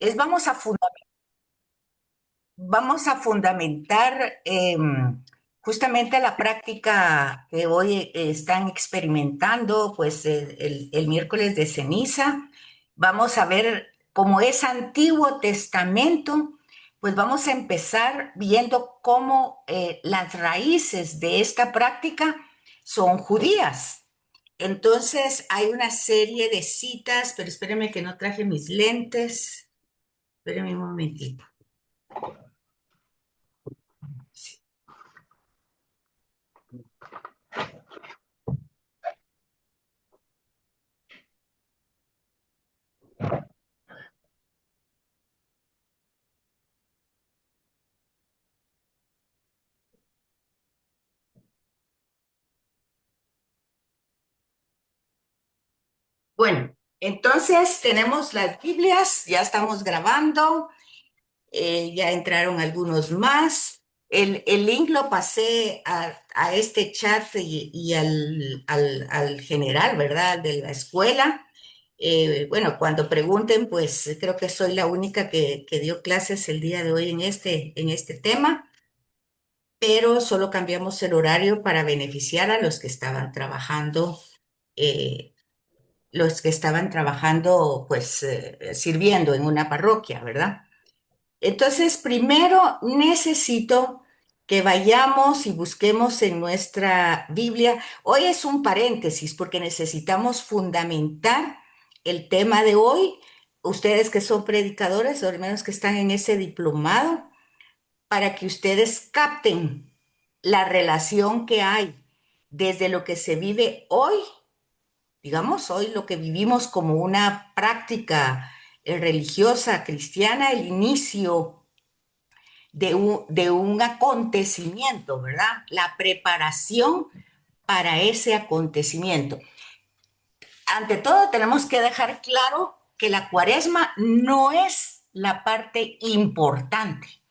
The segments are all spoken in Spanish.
es vamos a fundamentar justamente la práctica que hoy están experimentando, pues el miércoles de ceniza. Vamos a ver cómo es Antiguo Testamento, pues vamos a empezar viendo cómo las raíces de esta práctica son judías. Entonces hay una serie de citas, pero espérenme que no traje mis lentes. Espérenme un momentito. Sí. Bueno, entonces tenemos las Biblias, ya estamos grabando, ya entraron algunos más. El link lo pasé a este chat y al general, ¿verdad? De la escuela. Bueno, cuando pregunten, pues creo que soy la única que dio clases el día de hoy en este tema, pero solo cambiamos el horario para beneficiar a eh, los que estaban trabajando, pues sirviendo en una parroquia, ¿verdad? Entonces, primero necesito que vayamos y busquemos en nuestra Biblia. Hoy es un paréntesis porque necesitamos fundamentar el tema de hoy. Ustedes que son predicadores, o al menos que están en ese diplomado, para que ustedes capten la relación que hay desde lo que se vive hoy, digamos, hoy lo que vivimos como una práctica religiosa cristiana, el inicio de un acontecimiento, ¿verdad? La preparación para ese acontecimiento. Ante todo, tenemos que dejar claro que la cuaresma no es la parte importante.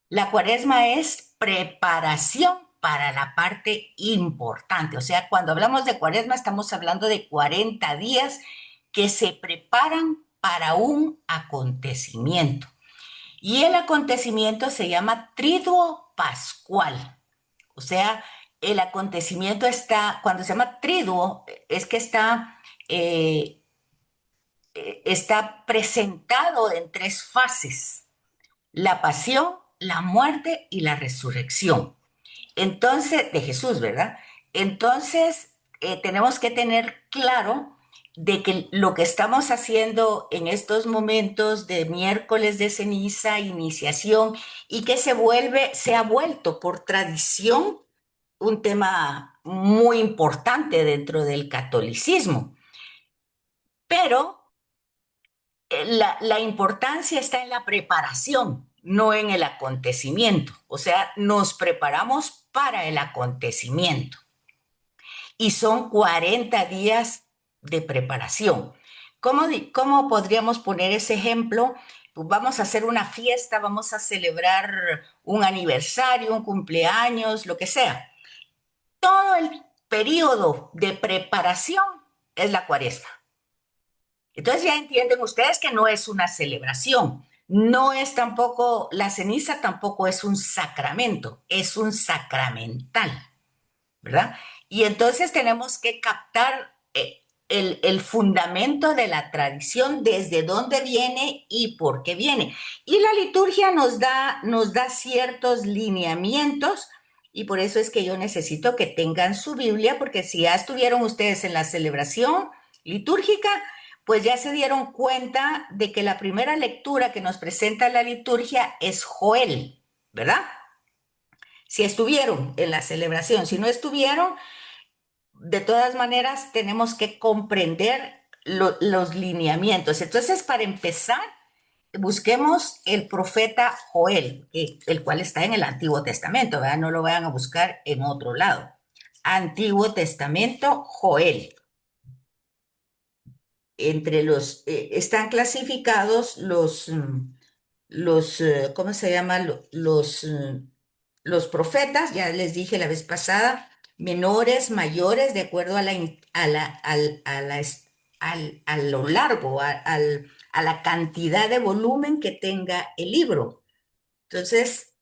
La cuaresma es preparación para la parte importante. O sea, cuando hablamos de cuaresma estamos hablando de 40 días que se preparan para un acontecimiento. Y el acontecimiento se llama Triduo Pascual. O sea, el acontecimiento está, cuando se llama Triduo, es que eh, está presentado en tres fases: la pasión, la muerte y la resurrección. Entonces, de Jesús, ¿verdad? Entonces, tenemos que tener claro de que lo que estamos haciendo en estos momentos de miércoles de ceniza, iniciación, y que se ha vuelto por tradición un tema muy importante dentro del catolicismo. Pero la importancia está en la preparación, no en el acontecimiento. O sea, nos preparamos para el acontecimiento y son 40 días de preparación. ¿Cómo podríamos poner ese ejemplo? Pues vamos a hacer una fiesta, vamos a celebrar un aniversario, un cumpleaños, lo que sea. Todo el periodo de preparación es la cuaresma. Entonces ya entienden ustedes que no es una celebración, no es tampoco, la ceniza tampoco es un sacramento, es un sacramental, ¿verdad? Y entonces tenemos que captar el fundamento de la tradición, desde dónde viene y por qué viene. Y la liturgia nos da ciertos lineamientos, y por eso es que yo necesito que tengan su Biblia, porque si ya estuvieron ustedes en la celebración litúrgica, pues ya se dieron cuenta de que la primera lectura que nos presenta la liturgia es Joel, ¿verdad? Si estuvieron en la celebración, si no estuvieron, de todas maneras tenemos que comprender los lineamientos. Entonces, para empezar, busquemos el profeta Joel, el cual está en el Antiguo Testamento, ¿verdad? No lo vayan a buscar en otro lado. Antiguo Testamento, Joel. Entre están clasificados ¿cómo se llama? Los profetas, ya les dije la vez pasada, menores, mayores, de acuerdo a lo largo, a la cantidad de volumen que tenga el libro. Entonces,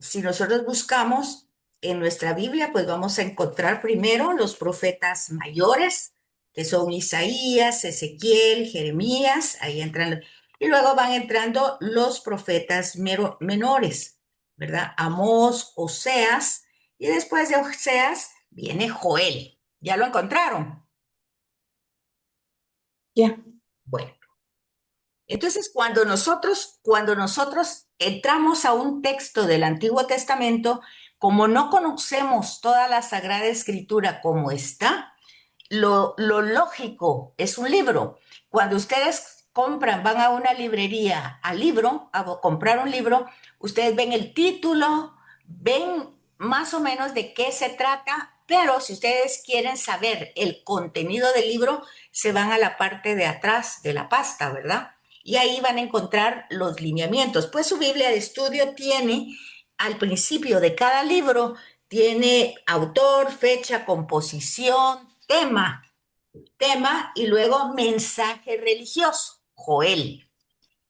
si nosotros buscamos en nuestra Biblia, pues vamos a encontrar primero los profetas mayores, que son Isaías, Ezequiel, Jeremías, ahí entran, y luego van entrando los profetas menores, ¿verdad? Amós, Oseas, y después de Oseas viene Joel. ¿Ya lo encontraron? Ya. Bueno, entonces cuando nosotros entramos a un texto del Antiguo Testamento, como no conocemos toda la Sagrada Escritura como está, lo lógico es un libro. Cuando ustedes compran, van a una librería al libro, a comprar un libro, ustedes ven el título, ven más o menos de qué se trata, pero si ustedes quieren saber el contenido del libro, se van a la parte de atrás de la pasta, ¿verdad? Y ahí van a encontrar los lineamientos. Pues su Biblia de estudio tiene, al principio de cada libro, tiene autor, fecha, composición, tema y luego mensaje religioso, Joel.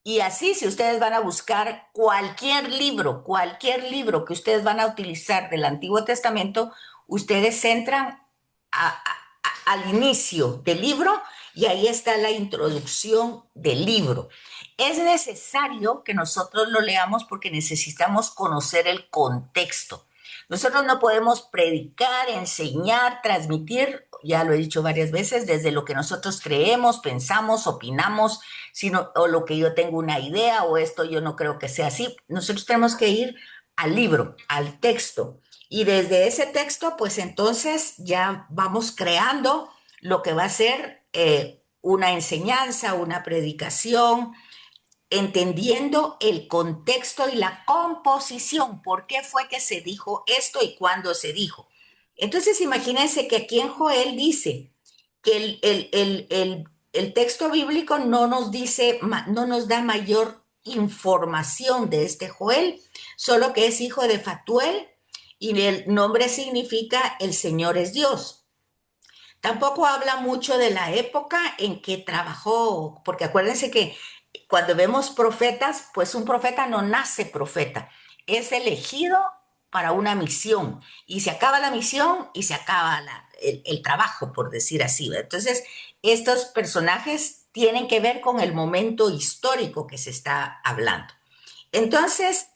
Y así, si ustedes van a buscar cualquier libro que ustedes van a utilizar del Antiguo Testamento, ustedes entran al inicio del libro y ahí está la introducción del libro. Es necesario que nosotros lo leamos porque necesitamos conocer el contexto. Nosotros no podemos predicar, enseñar, transmitir, ya lo he dicho varias veces, desde lo que nosotros creemos, pensamos, opinamos, sino, o lo que yo tengo una idea, o esto yo no creo que sea así. Nosotros tenemos que ir al libro, al texto. Y desde ese texto, pues entonces ya vamos creando lo que va a ser una enseñanza, una predicación, entendiendo el contexto y la composición, por qué fue que se dijo esto y cuándo se dijo. Entonces, imagínense que aquí en Joel dice que el texto bíblico no nos dice, no nos da mayor información de este Joel, solo que es hijo de Fatuel y el nombre significa el Señor es Dios. Tampoco habla mucho de la época en que trabajó, porque acuérdense que cuando vemos profetas, pues un profeta no nace profeta, es elegido para una misión y se acaba la misión y se acaba el trabajo, por decir así. Entonces, estos personajes tienen que ver con el momento histórico que se está hablando. Entonces,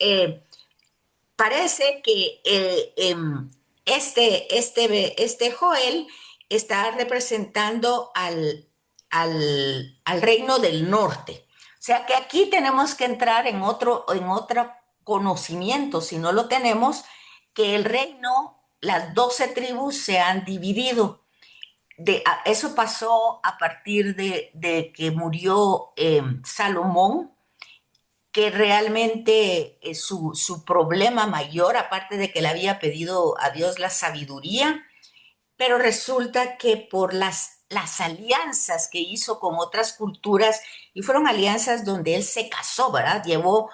parece que este Joel está representando al reino del norte. O sea que aquí tenemos que entrar en otro conocimiento, si no lo tenemos, que el reino, las 12 tribus se han dividido. Eso pasó a partir de que murió Salomón, que realmente su problema mayor, aparte de que le había pedido a Dios la sabiduría, pero resulta que por las alianzas que hizo con otras culturas, y fueron alianzas donde él se casó, ¿verdad? Llevó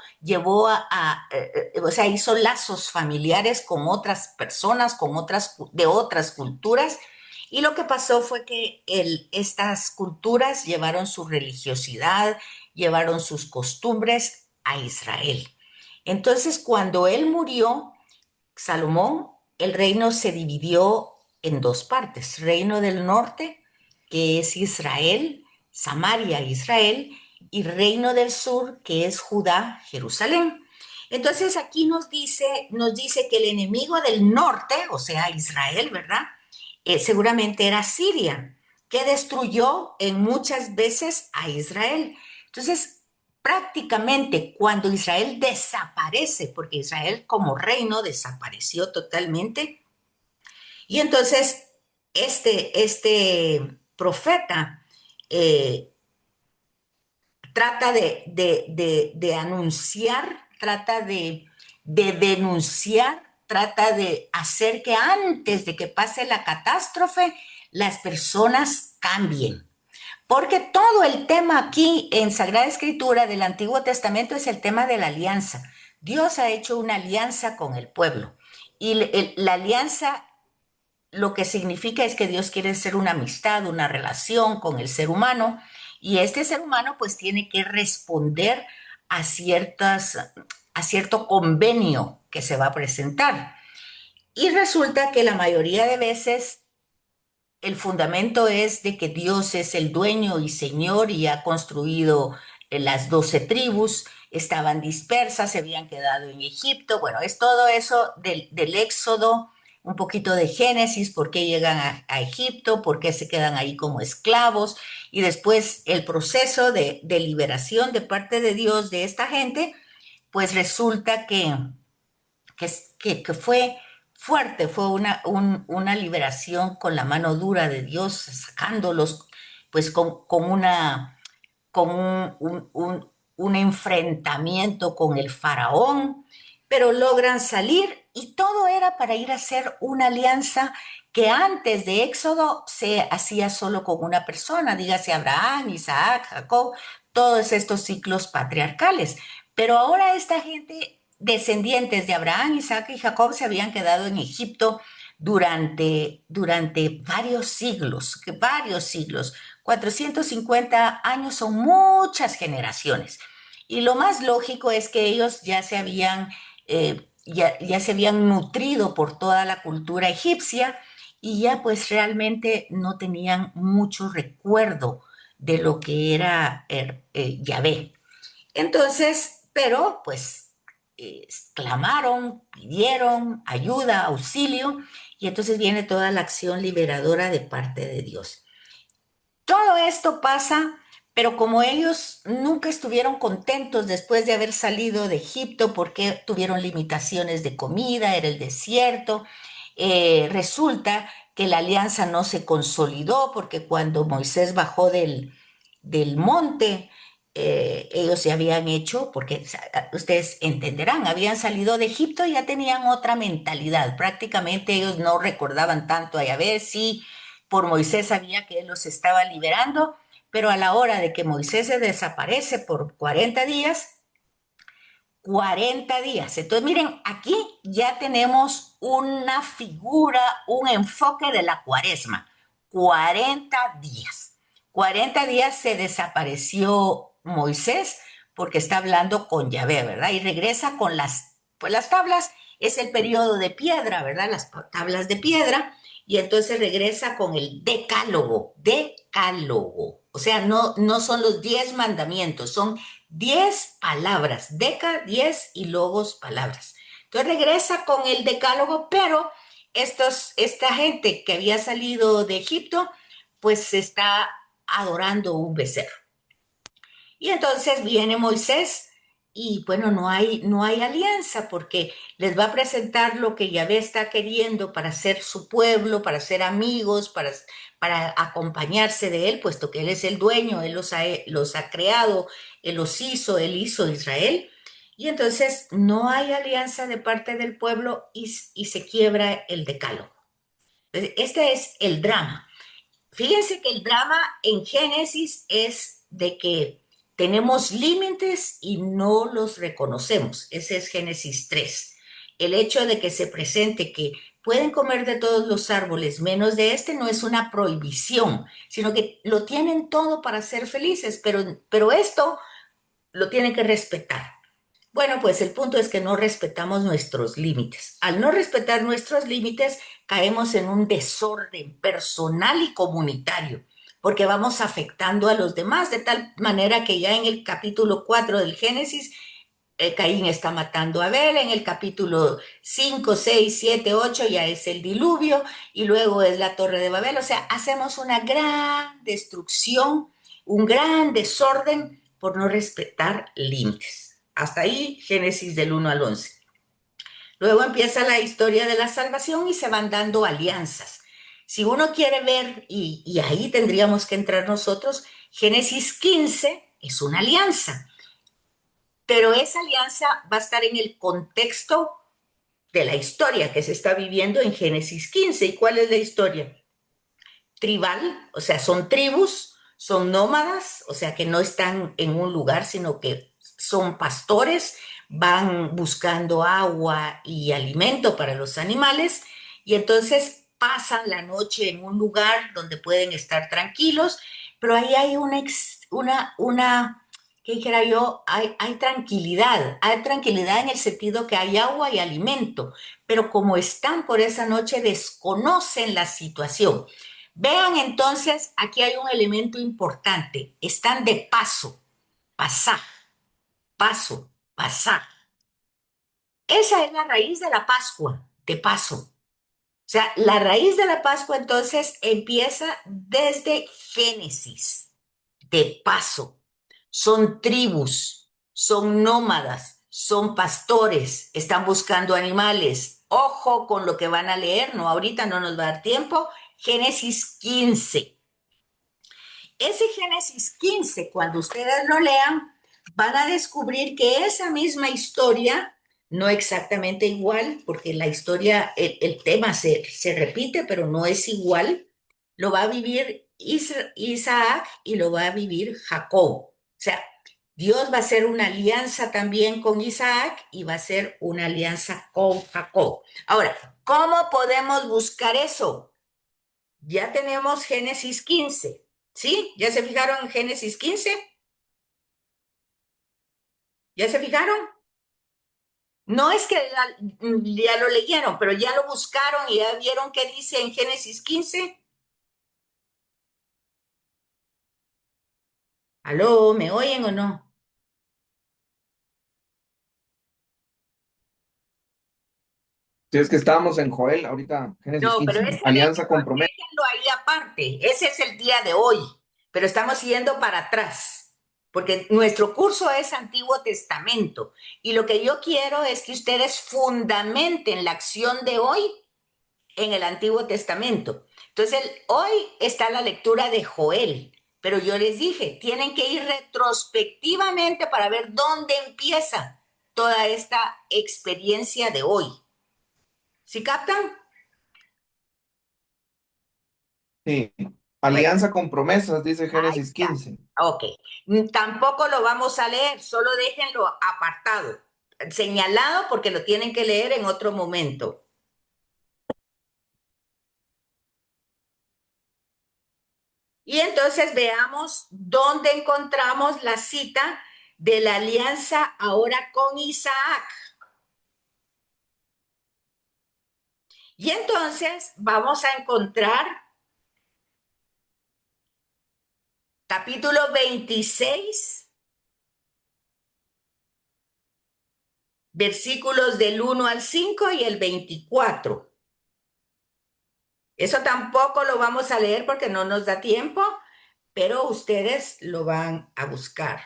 o sea, hizo lazos familiares con otras personas, de otras culturas, y lo que pasó fue que estas culturas llevaron su religiosidad, llevaron sus costumbres a Israel. Entonces, cuando él murió, Salomón, el reino se dividió en dos partes, reino del norte, que es Israel, Samaria, Israel, y reino del sur, que es Judá, Jerusalén. Entonces aquí nos dice que el enemigo del norte, o sea, Israel, ¿verdad? Seguramente era Siria, que destruyó en muchas veces a Israel. Entonces, prácticamente cuando Israel desaparece, porque Israel como reino desapareció totalmente, y entonces este profeta eh, trata de anunciar, trata de denunciar, trata de hacer que antes de que pase la catástrofe, las personas cambien. Porque todo el tema aquí en Sagrada Escritura del Antiguo Testamento es el tema de la alianza. Dios ha hecho una alianza con el pueblo. Y la alianza lo que significa es que Dios quiere ser una amistad, una relación con el ser humano. Y este ser humano pues tiene que responder a a cierto convenio que se va a presentar. Y resulta que la mayoría de veces el fundamento es de que Dios es el dueño y señor y ha construido las 12 tribus, estaban dispersas, se habían quedado en Egipto. Bueno, es todo eso del Éxodo, un poquito de Génesis, por qué llegan a Egipto, por qué se quedan ahí como esclavos, y después el proceso de liberación de parte de Dios de esta gente, pues resulta que fue fuerte, fue una liberación con la mano dura de Dios, sacándolos pues con un enfrentamiento con el faraón, pero logran salir y todo era para ir a hacer una alianza que antes de Éxodo se hacía solo con una persona, dígase Abraham, Isaac, Jacob, todos estos ciclos patriarcales. Pero ahora esta gente, descendientes de Abraham, Isaac y Jacob, se habían quedado en Egipto durante varios siglos. 450 años son muchas generaciones. Y lo más lógico es que ellos ya se habían nutrido por toda la cultura egipcia y ya pues realmente no tenían mucho recuerdo de lo que era Yahvé. Entonces, pero pues clamaron, pidieron ayuda, auxilio, y entonces viene toda la acción liberadora de parte de Dios. Todo esto pasa, pero como ellos nunca estuvieron contentos después de haber salido de Egipto porque tuvieron limitaciones de comida, era el desierto, resulta que la alianza no se consolidó porque cuando Moisés bajó del monte, ellos se habían hecho, porque ustedes entenderán, habían salido de Egipto y ya tenían otra mentalidad. Prácticamente ellos no recordaban tanto a Yahvé, sí, por Moisés sabía que él los estaba liberando, pero a la hora de que Moisés se desaparece por 40 días, 40 días. Entonces, miren, aquí ya tenemos una figura, un enfoque de la cuaresma. 40 días. 40 días se desapareció Moisés porque está hablando con Yahvé, ¿verdad? Y regresa con pues las tablas, es el periodo de piedra, ¿verdad? Las tablas de piedra, y entonces regresa con el decálogo. O sea, no son los 10 mandamientos, son 10 palabras, 10 y logos palabras. Entonces regresa con el decálogo, pero esta gente que había salido de Egipto, pues se está adorando un becerro. Y entonces viene Moisés y bueno, no hay alianza porque les va a presentar lo que Yahvé está queriendo para ser su pueblo, para ser amigos, para acompañarse de él, puesto que él es el dueño, él los ha creado, él hizo Israel. Y entonces no hay alianza de parte del pueblo y se quiebra el decálogo. Este es el drama. Fíjense que el drama en Génesis es de que tenemos límites y no los reconocemos. Ese es Génesis 3. El hecho de que se presente que pueden comer de todos los árboles menos de este no es una prohibición, sino que lo tienen todo para ser felices, pero esto lo tienen que respetar. Bueno, pues el punto es que no respetamos nuestros límites. Al no respetar nuestros límites, caemos en un desorden personal y comunitario, porque vamos afectando a los demás de tal manera que ya en el capítulo 4 del Génesis, Caín está matando a Abel, en el capítulo 5, 6, 7, 8 ya es el diluvio y luego es la Torre de Babel. O sea, hacemos una gran destrucción, un gran desorden por no respetar límites. Hasta ahí Génesis del 1 al 11. Luego empieza la historia de la salvación y se van dando alianzas. Si uno quiere ver, y ahí tendríamos que entrar nosotros, Génesis 15 es una alianza, pero esa alianza va a estar en el contexto de la historia que se está viviendo en Génesis 15. ¿Y cuál es la historia? Tribal, o sea, son tribus, son nómadas, o sea, que no están en un lugar, sino que son pastores, van buscando agua y alimento para los animales, y entonces pasan la noche en un lugar donde pueden estar tranquilos, pero ahí hay ¿qué dijera yo? Hay tranquilidad en el sentido que hay agua y alimento, pero como están por esa noche, desconocen la situación. Vean entonces, aquí hay un elemento importante, están de paso, pasar, paso, pasar. Esa es la raíz de la Pascua, de paso. O sea, la raíz de la Pascua entonces empieza desde Génesis, de paso. Son tribus, son nómadas, son pastores, están buscando animales. Ojo con lo que van a leer, no, ahorita no nos va a dar tiempo. Génesis 15. Ese Génesis 15, cuando ustedes lo lean, van a descubrir que esa misma historia, no exactamente igual, porque la historia, el tema se repite, pero no es igual, lo va a vivir Isaac y lo va a vivir Jacob. O sea, Dios va a hacer una alianza también con Isaac y va a hacer una alianza con Jacob. Ahora, ¿cómo podemos buscar eso? Ya tenemos Génesis 15, ¿sí? ¿Ya se fijaron en Génesis 15? ¿Ya se fijaron? No es que ya lo leyeron, pero ya lo buscaron y ya vieron qué dice en Génesis 15. ¿Aló? ¿Me oyen o no? Si es que estábamos en Joel, ahorita Génesis No, pero 15, alianza con promesa. déjenlo ahí aparte. Ese es el día de hoy, pero estamos yendo para atrás, porque nuestro curso es Antiguo Testamento y lo que yo quiero es que ustedes fundamenten la acción de hoy en el Antiguo Testamento. Entonces, hoy está la lectura de Joel, pero yo les dije, tienen que ir retrospectivamente para ver dónde empieza toda esta experiencia de hoy. ¿Sí captan? Sí, Bueno, alianza con promesas, dice ahí Génesis está. 15. Ok. Tampoco lo vamos a leer, solo déjenlo apartado, señalado porque lo tienen que leer en otro momento. Y entonces veamos dónde encontramos la cita de la alianza ahora con Isaac. Y entonces vamos a encontrar capítulo 26, versículos del 1 al 5 y el 24. Eso tampoco lo vamos a leer porque no nos da tiempo, pero ustedes lo van a buscar.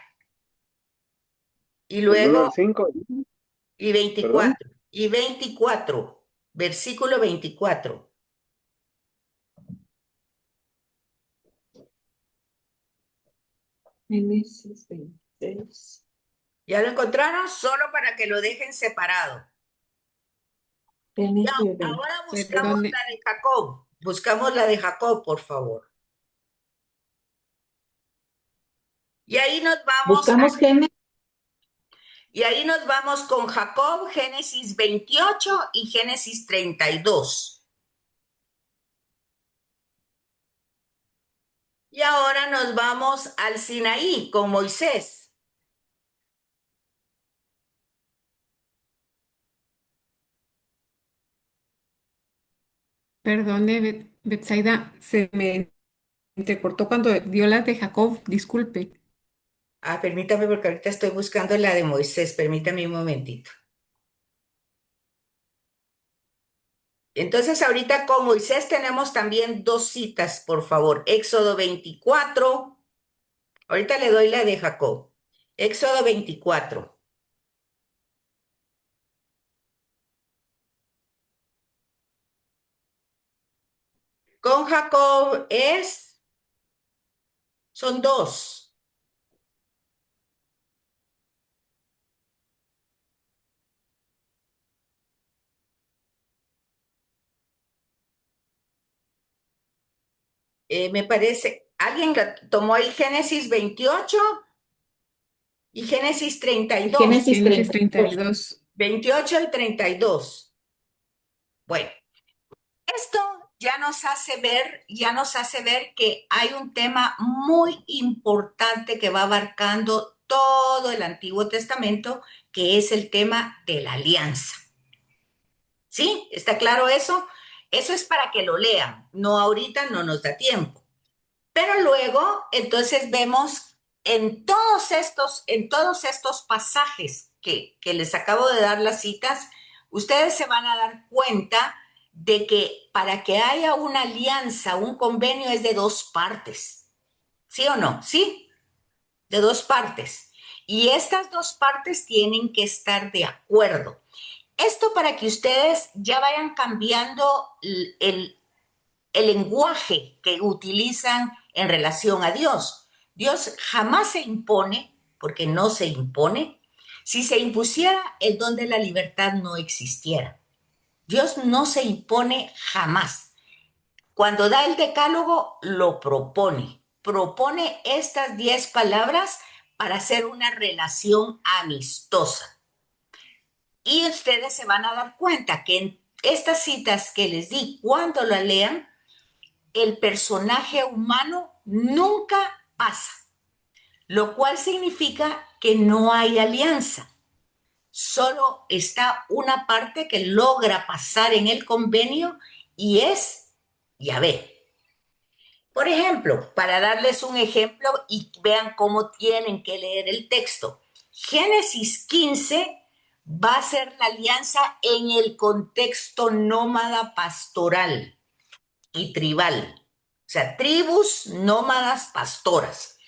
Y Del uno luego, al 5, y perdón. 24, y 24, versículo 24. Génesis 26. ¿Ya lo encontraron? Solo para que lo dejen separado. Ya, Génesis ahora buscamos Perdón, la de Jacob. Buscamos la de Jacob, por favor. Y ahí nos vamos, buscamos Génesis. y ahí nos vamos con Jacob, Génesis 28 y Génesis 32. Y ahora nos vamos al Sinaí con Moisés. Perdone, Betsaida, se me entrecortó cuando dio las de Jacob, disculpe. Ah, permítame porque ahorita estoy buscando la de Moisés. Permítame un momentito. Entonces, ahorita con Moisés tenemos también dos citas, por favor. Éxodo 24. Ahorita le doy la de Jacob. Éxodo 24. Con Jacob son dos. Me parece, ¿alguien tomó ahí Génesis 28 y Génesis 32? Génesis 32. 28 y 32. Bueno, esto ya nos hace ver que hay un tema muy importante que va abarcando todo el Antiguo Testamento, que es el tema de la alianza. ¿Sí? ¿Está claro eso? Eso es para que lo lean. No ahorita, no nos da tiempo. Pero luego, entonces vemos en todos estos pasajes que les acabo de dar las citas, ustedes se van a dar cuenta de que para que haya una alianza, un convenio es de dos partes. ¿Sí o no? Sí, de dos partes. Y estas dos partes tienen que estar de acuerdo. Esto para que ustedes ya vayan cambiando el lenguaje que utilizan en relación a Dios. Dios jamás se impone, porque no se impone. Si se impusiera, el don de la libertad no existiera. Dios no se impone jamás. Cuando da el decálogo, lo propone. Propone estas 10 palabras para hacer una relación amistosa. Y ustedes se van a dar cuenta que en estas citas que les di, cuando la lean, el personaje humano nunca pasa, lo cual significa que no hay alianza. Solo está una parte que logra pasar en el convenio y es Yahvé. Por ejemplo, para darles un ejemplo y vean cómo tienen que leer el texto, Génesis 15 va a ser la alianza en el contexto nómada pastoral y tribal. O sea, tribus nómadas pastoras.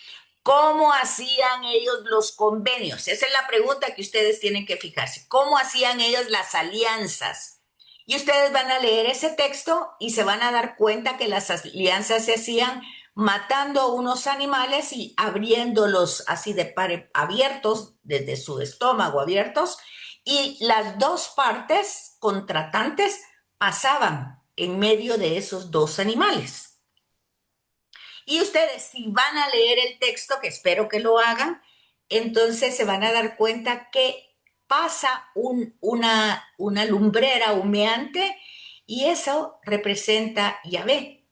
¿Cómo hacían ellos los convenios? Esa es la pregunta que ustedes tienen que fijarse. ¿Cómo hacían ellos las alianzas? Y ustedes van a leer ese texto y se van a dar cuenta que las alianzas se hacían matando unos animales y abriéndolos así de par abiertos, desde su estómago abiertos, y las dos partes contratantes pasaban en medio de esos dos animales. Y ustedes, si van a leer el texto, que espero que lo hagan, entonces se van a dar cuenta que pasa una lumbrera humeante y eso representa Yahvé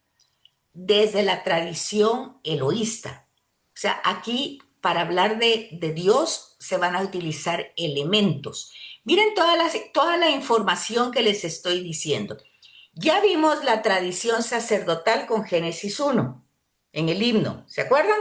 desde la tradición eloísta. O sea, aquí para hablar de Dios se van a utilizar elementos. Miren toda la información que les estoy diciendo. Ya vimos la tradición sacerdotal con Génesis 1 en el himno. ¿Se acuerdan?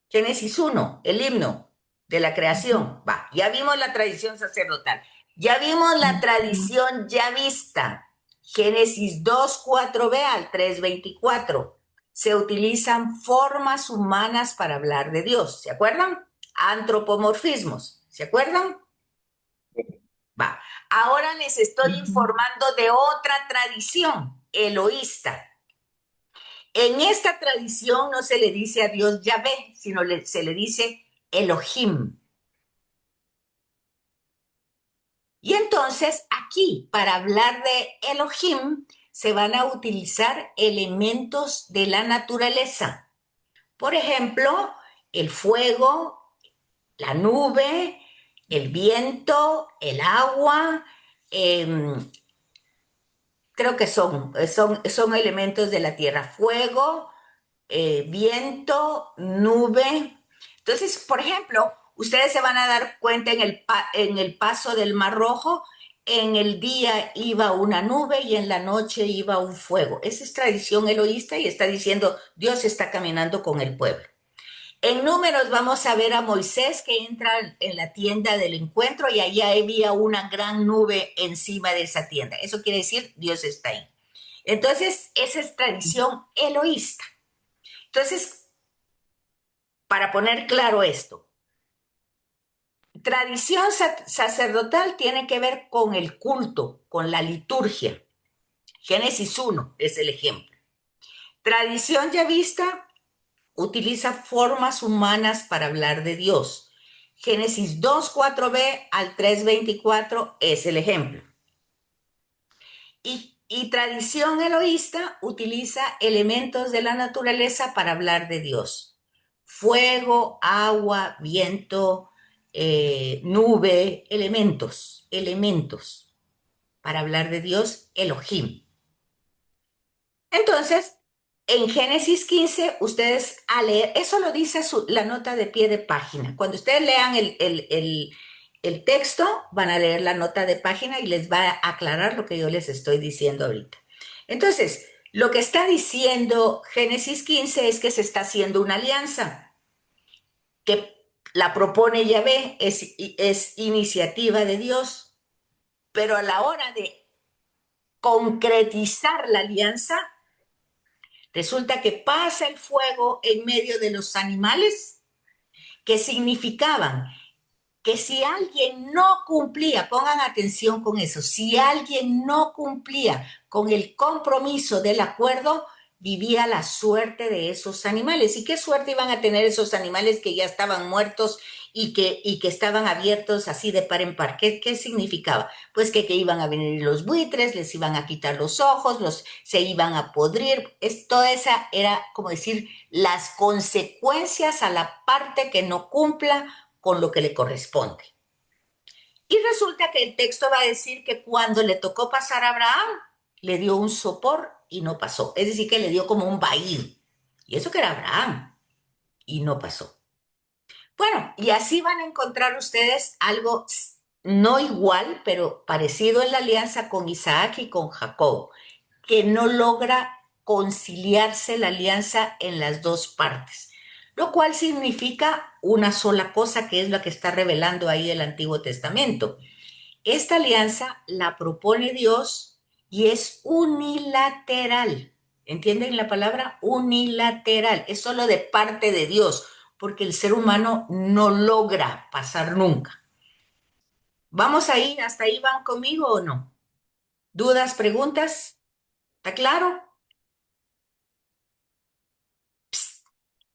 Génesis 1, el himno de la creación. Va, ya vimos la tradición sacerdotal. Ya vimos la tradición ya vista. Génesis 2, 4b al 3, 24. Se utilizan formas humanas para hablar de Dios. ¿Se acuerdan? Antropomorfismos. ¿Se acuerdan? Va. Ahora les estoy informando de otra tradición eloísta. En esta tradición no se le dice a Dios Yahvé, sino se le dice Elohim. Y entonces aquí, para hablar de Elohim, se van a utilizar elementos de la naturaleza. Por ejemplo, el fuego, la nube, el viento, el agua, creo que son elementos de la tierra. Fuego, viento, nube. Entonces, por ejemplo, ustedes se van a dar cuenta en el paso del Mar Rojo, en el día iba una nube y en la noche iba un fuego. Esa es tradición eloísta y está diciendo, Dios está caminando con el pueblo. En Números vamos a ver a Moisés que entra en la tienda del encuentro y allá había una gran nube encima de esa tienda. Eso quiere decir, Dios está ahí. Entonces, esa es tradición eloísta. Entonces, para poner claro esto, tradición sacerdotal tiene que ver con el culto, con la liturgia. Génesis 1 es el ejemplo. Tradición yavista utiliza formas humanas para hablar de Dios. Génesis 2, 4b al 3, 24 es el ejemplo. Y tradición eloísta utiliza elementos de la naturaleza para hablar de Dios. Fuego, agua, viento, nube, elementos para hablar de Dios, Elohim. Entonces, en Génesis 15, ustedes a leer, eso lo dice la nota de pie de página. Cuando ustedes lean el texto, van a leer la nota de página y les va a aclarar lo que yo les estoy diciendo ahorita. Entonces, lo que está diciendo Génesis 15 es que se está haciendo una alianza que la propone Yahvé, es iniciativa de Dios, pero a la hora de concretizar la alianza, resulta que pasa el fuego en medio de los animales que significaban que si alguien no cumplía, pongan atención con eso, si alguien no cumplía con el compromiso del acuerdo, vivía la suerte de esos animales. ¿Y qué suerte iban a tener esos animales que ya estaban muertos y que estaban abiertos así de par en par? ¿Qué significaba? Pues que iban a venir los buitres, les iban a quitar los ojos, se iban a podrir. Toda esa era, como decir, las consecuencias a la parte que no cumpla con lo que le corresponde. Y resulta que el texto va a decir que cuando le tocó pasar a Abraham, le dio un sopor y no pasó. Es decir, que le dio como un vaír. Y eso que era Abraham. Y no pasó. Bueno, y así van a encontrar ustedes algo no igual, pero parecido en la alianza con Isaac y con Jacob, que no logra conciliarse la alianza en las dos partes, lo cual significa una sola cosa, que es la que está revelando ahí el Antiguo Testamento. Esta alianza la propone Dios y es unilateral. ¿Entienden la palabra? Unilateral. Es solo de parte de Dios, porque el ser humano no logra pasar nunca. ¿Vamos ahí? ¿Hasta ahí van conmigo o no? ¿Dudas, preguntas? ¿Está claro?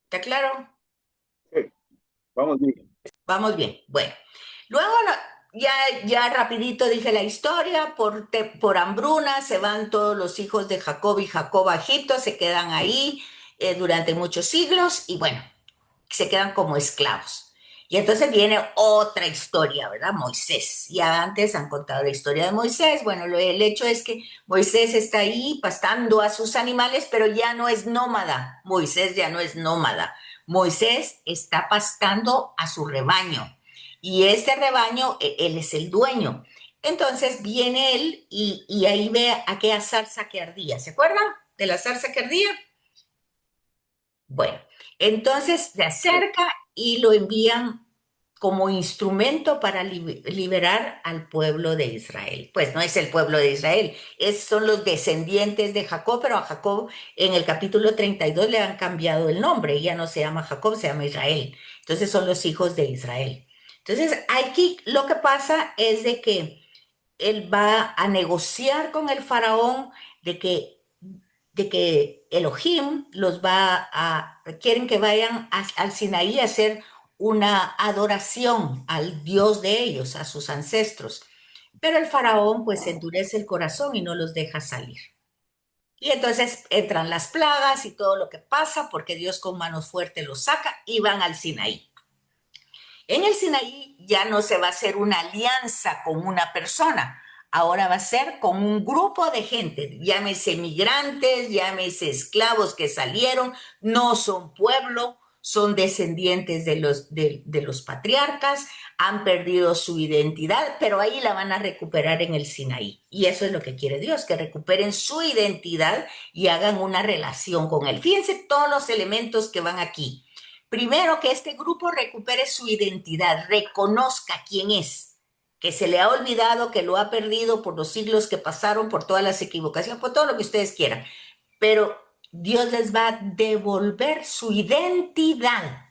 ¿Está claro? Sí, vamos bien. Vamos bien. Bueno, luego ya rapidito dije la historia, por hambruna se van todos los hijos de Jacob y Jacob a Egipto, se quedan ahí durante muchos siglos y bueno, se quedan como esclavos. Y entonces viene otra historia, ¿verdad? Moisés. Ya antes han contado la historia de Moisés. Bueno, el hecho es que Moisés está ahí pastando a sus animales, pero ya no es nómada. Moisés ya no es nómada. Moisés está pastando a su rebaño. Y este rebaño, él es el dueño. Entonces viene él y ahí ve aquella zarza que ardía. ¿Se acuerdan de la zarza que ardía? Bueno, entonces se Sí. acerca y lo envían como instrumento para liberar al pueblo de Israel. Pues no es el pueblo de Israel, son los descendientes de Jacob, pero a Jacob en el capítulo 32 le han cambiado el nombre, ya no se llama Jacob, se llama Israel. Entonces son los hijos de Israel. Entonces aquí lo que pasa es de que él va a negociar con el faraón de que Elohim quieren que vayan al Sinaí a hacer una adoración al Dios de ellos, a sus ancestros. Pero el faraón pues endurece el corazón y no los deja salir. Y entonces entran las plagas y todo lo que pasa porque Dios con manos fuertes los saca y van al Sinaí. En el Sinaí ya no se va a hacer una alianza con una persona, ahora va a ser con un grupo de gente, llámese migrantes, llámese esclavos que salieron, no son pueblo, son descendientes de los patriarcas, han perdido su identidad, pero ahí la van a recuperar en el Sinaí. Y eso es lo que quiere Dios, que recuperen su identidad y hagan una relación con Él. Fíjense todos los elementos que van aquí. Primero, que este grupo recupere su identidad, reconozca quién es, que se le ha olvidado, que lo ha perdido por los siglos que pasaron, por todas las equivocaciones, por todo lo que ustedes quieran. Pero Dios les va a devolver su identidad.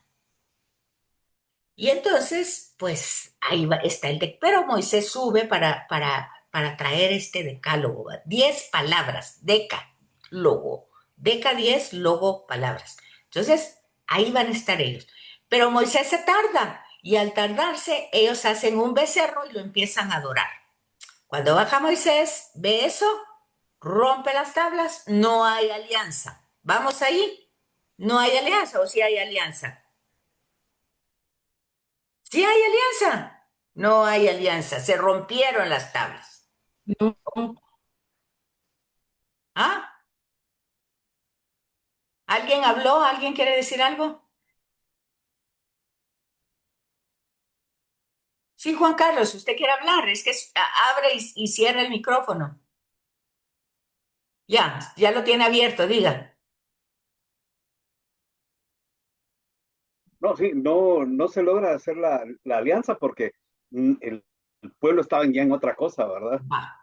Y entonces, pues ahí está pero Moisés sube para traer este decálogo. 10 palabras, decálogo. Deca 10, logo palabras. Entonces, ahí van a estar ellos. Pero Moisés se tarda y al tardarse, ellos hacen un becerro y lo empiezan a adorar. Cuando baja Moisés, ve eso, rompe las tablas, no hay alianza. ¿Vamos ahí? No hay alianza o sí hay alianza. Sí hay alianza. No hay alianza. Se rompieron las tablas. No, ¿Ah? ¿Alguien habló? ¿Alguien quiere decir algo? Sí, Juan Carlos, usted quiere hablar. Es que abre y cierra el micrófono. Ya lo tiene abierto, diga. No, sí, no se logra hacer la alianza porque el pueblo estaba ya en otra cosa, ¿verdad? Va.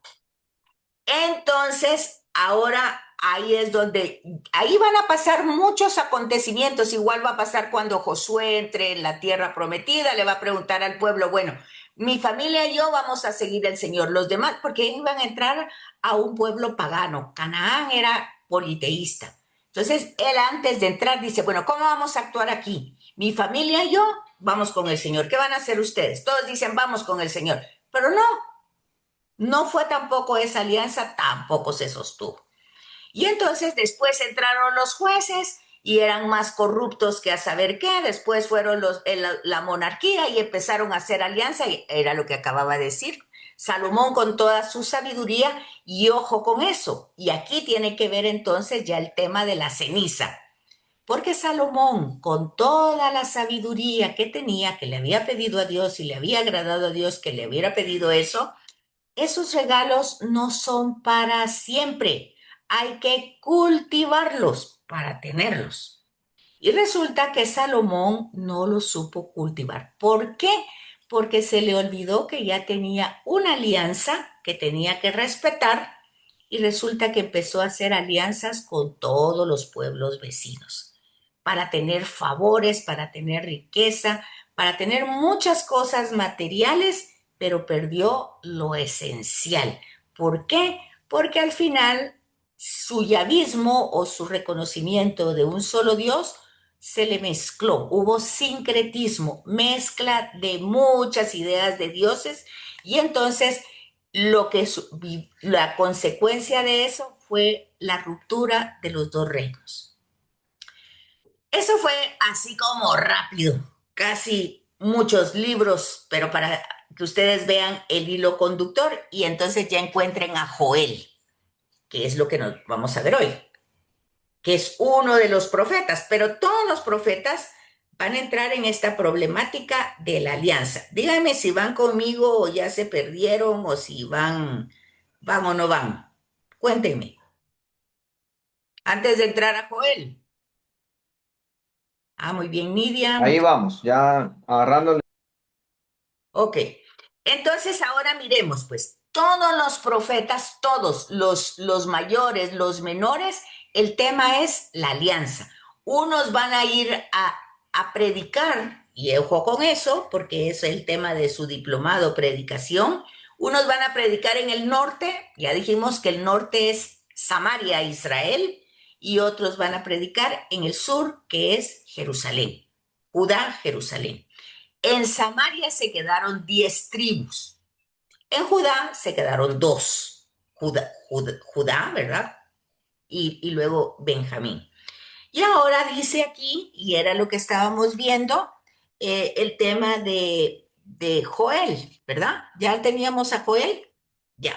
Entonces, ahora ahí es donde, ahí van a pasar muchos acontecimientos. Igual va a pasar cuando Josué entre en la tierra prometida, le va a preguntar al pueblo, bueno, mi familia y yo vamos a seguir al Señor, los demás, porque iban a entrar a un pueblo pagano. Canaán era politeísta. Entonces, él antes de entrar dice, bueno, ¿cómo vamos a actuar aquí? Mi familia y yo vamos con el Señor. ¿Qué van a hacer ustedes? Todos dicen, vamos con el Señor. Pero no, no fue tampoco esa alianza, tampoco se sostuvo. Y entonces después entraron los jueces y eran más corruptos que a saber qué, después fueron la monarquía y empezaron a hacer alianza, y era lo que acababa de decir. Salomón con toda su sabiduría, y ojo con eso. Y aquí tiene que ver entonces ya el tema de la ceniza. Porque Salomón, con toda la sabiduría que tenía, que le había pedido a Dios y le había agradado a Dios que le hubiera pedido eso, esos regalos no son para siempre. Hay que cultivarlos para tenerlos. Y resulta que Salomón no lo supo cultivar. ¿Por qué? Porque se le olvidó que ya tenía una alianza que tenía que respetar y resulta que empezó a hacer alianzas con todos los pueblos vecinos para tener favores, para tener riqueza, para tener muchas cosas materiales, pero perdió lo esencial. ¿Por qué? Porque al final su yavismo o su reconocimiento de un solo Dios se le mezcló, hubo sincretismo, mezcla de muchas ideas de dioses y entonces la consecuencia de eso fue la ruptura de los dos reinos. Eso fue así como rápido, casi muchos libros, pero para que ustedes vean el hilo conductor y entonces ya encuentren a Joel, que es lo que nos vamos a ver hoy, que es uno de los profetas, pero todos los profetas van a entrar en esta problemática de la alianza. Díganme si van conmigo o ya se perdieron o si van o no van. Cuéntenme, antes de entrar a Joel. Ah, muy bien, Nidia, Ahí vamos, ya agarrándole. ok, entonces ahora miremos, pues, todos los profetas, todos los mayores, los menores, el tema es la alianza. Unos van a ir a predicar, y ojo con eso, porque es el tema de su diplomado, predicación. Unos van a predicar en el norte, ya dijimos que el norte es Samaria, Israel, y otros van a predicar en el sur, que es Jerusalén, Judá, Jerusalén. En Samaria se quedaron 10 tribus. En Judá se quedaron dos. Judá, ¿verdad? Y luego Benjamín. Y ahora dice aquí, y era lo que estábamos viendo, el tema de Joel, ¿verdad? ¿Ya teníamos a Joel? Ya.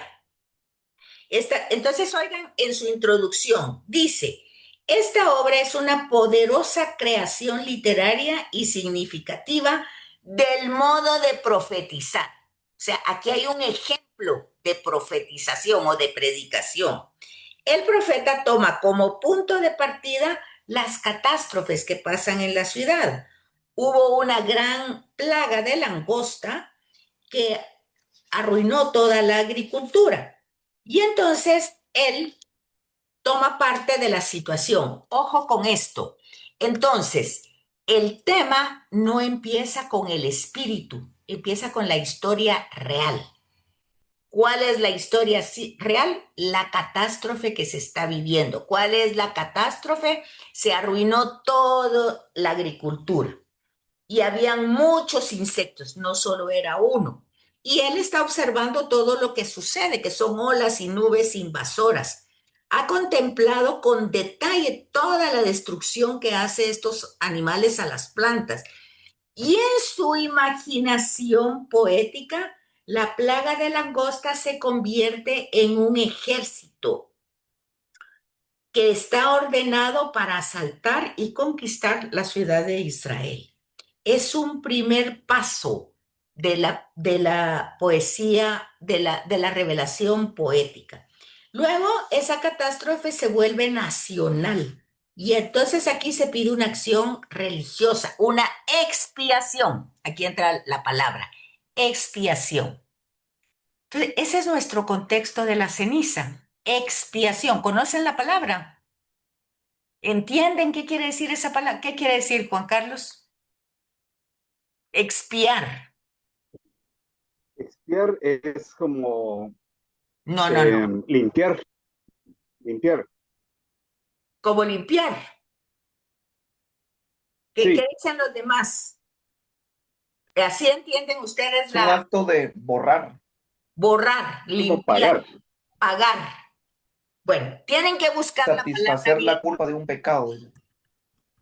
Entonces, oigan, en su introducción dice, esta obra es una poderosa creación literaria y significativa del modo de profetizar. O sea, aquí hay un ejemplo de profetización o de predicación. El profeta toma como punto de partida las catástrofes que pasan en la ciudad. Hubo una gran plaga de langosta que arruinó toda la agricultura. Y entonces él toma parte de la situación. Ojo con esto. Entonces, el tema no empieza con el espíritu, empieza con la historia real. ¿Cuál es la historia real? La catástrofe que se está viviendo. ¿Cuál es la catástrofe? Se arruinó toda la agricultura y habían muchos insectos, no solo era uno. Y él está observando todo lo que sucede, que son olas y nubes invasoras. Ha contemplado con detalle toda la destrucción que hace estos animales a las plantas. Y en su imaginación poética, la plaga de langosta se convierte en un ejército que está ordenado para asaltar y conquistar la ciudad de Israel. Es un primer paso de la poesía, de la revelación poética. Luego, esa catástrofe se vuelve nacional. Y entonces aquí se pide una acción religiosa, una expiación. Aquí entra la palabra, expiación. Entonces, ese es nuestro contexto de la ceniza. Expiación. ¿Conocen la palabra? ¿Entienden qué quiere decir esa palabra? ¿Qué quiere decir, Juan Carlos? Expiar. Expiar es como No, no, no. limpiar, limpiar. Como limpiar. ¿Qué Sí, dicen los demás? Así entienden ustedes Es un la acto de borrar. borrar, como limpiar, pagar. pagar. Bueno, tienen que buscar la palabra Satisfacer bien. la culpa de un pecado.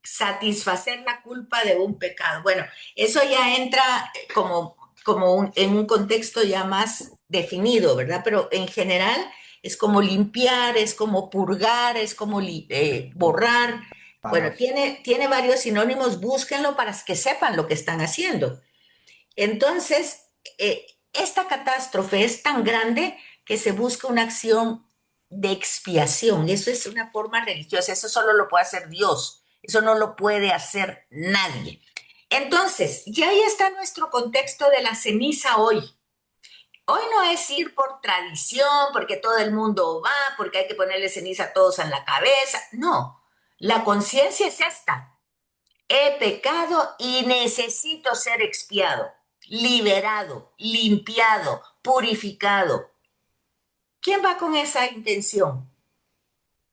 Satisfacer la culpa de un pecado. Bueno, eso ya entra en un contexto ya más definido, ¿verdad? Pero en general es como limpiar, es como purgar, es como borrar. Bueno, Pagar. tiene varios sinónimos, búsquenlo para que sepan lo que están haciendo. Entonces, esta catástrofe es tan grande que se busca una acción de expiación. Eso es una forma religiosa, eso solo lo puede hacer Dios, eso no lo puede hacer nadie. Entonces, ya ahí está nuestro contexto de la ceniza hoy. Hoy no es ir por tradición, porque todo el mundo va, porque hay que ponerle ceniza a todos en la cabeza. No, la conciencia es esta. He pecado y necesito ser expiado, liberado, limpiado, purificado. ¿Quién va con esa intención?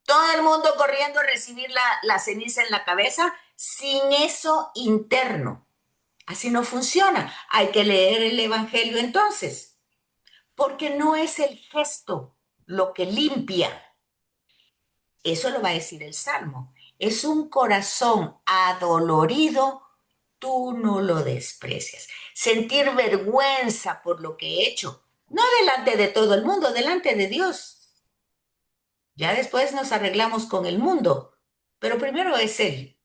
Todo el mundo corriendo a recibir la ceniza en la cabeza sin eso interno. Así no funciona. Hay que leer el Evangelio entonces, porque no es el gesto lo que limpia. Eso lo va a decir el Salmo. Es un corazón adolorido, tú no lo desprecias. Sentir vergüenza por lo que he hecho, no delante de todo el mundo, delante de Dios. Ya después nos arreglamos con el mundo, pero primero es Él.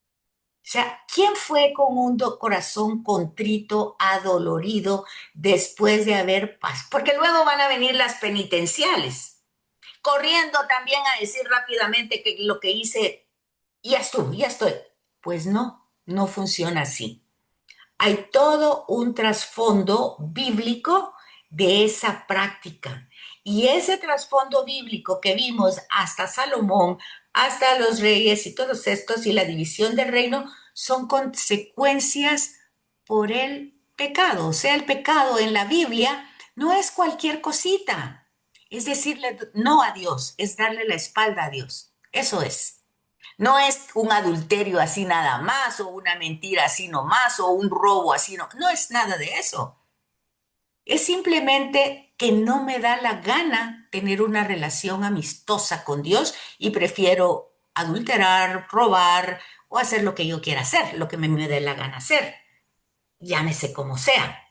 O sea, ¿quién fue con un corazón contrito, adolorido, después de haber pasado? Porque luego van a venir las penitenciales, corriendo también a decir rápidamente que lo que hice, ya estuvo, ya estoy. Pues no, no funciona así. Hay todo un trasfondo bíblico de esa práctica. Y ese trasfondo bíblico que vimos hasta Salomón, hasta los reyes y todos estos y la división del reino son consecuencias por el pecado. O sea, el pecado en la Biblia no es cualquier cosita. Es decirle no a Dios, es darle la espalda a Dios. Eso es. No es un adulterio así nada más, o una mentira así nomás, o un robo así no. No es nada de eso. Es simplemente que no me da la gana tener una relación amistosa con Dios y prefiero adulterar, robar o hacer lo que yo quiera hacer, lo que me dé la gana hacer. Llámese como sea.